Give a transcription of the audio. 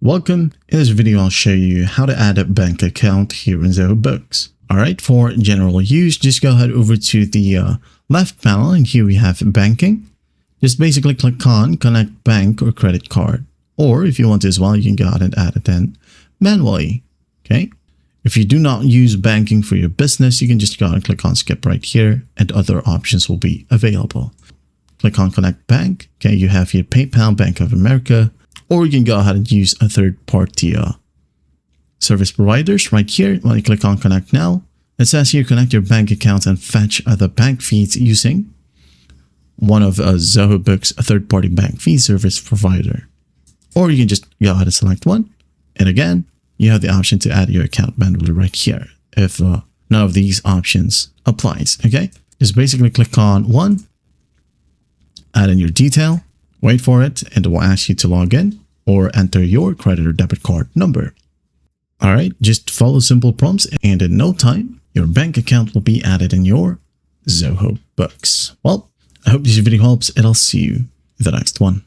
Welcome. In this video, I'll show you how to add a bank account here in Zoho Books. Alright, for general use, just go ahead over to the left panel, and here we have banking. Just basically click on connect bank or credit card. Or if you want to as well, you can go ahead and add it in manually. Okay. If you do not use banking for your business, you can just go ahead and click on skip right here, and other options will be available. Click on connect bank. Okay, you have here PayPal, Bank of America, or you can go ahead and use a third-party service providers right here. When you click on connect now, it says here connect your bank account and fetch other bank feeds using one of Zoho Books, a third-party bank fee service provider. Or you can just go ahead and select one. And again, you have the option to add your account manually right here if none of these options applies. Okay, just basically click on one, add in your detail, wait for it, and it will ask you to log in or enter your credit or debit card number. All right, just follow simple prompts, and in no time, your bank account will be added in your Zoho Books. Well, I hope this video helps, and I'll see you in the next one.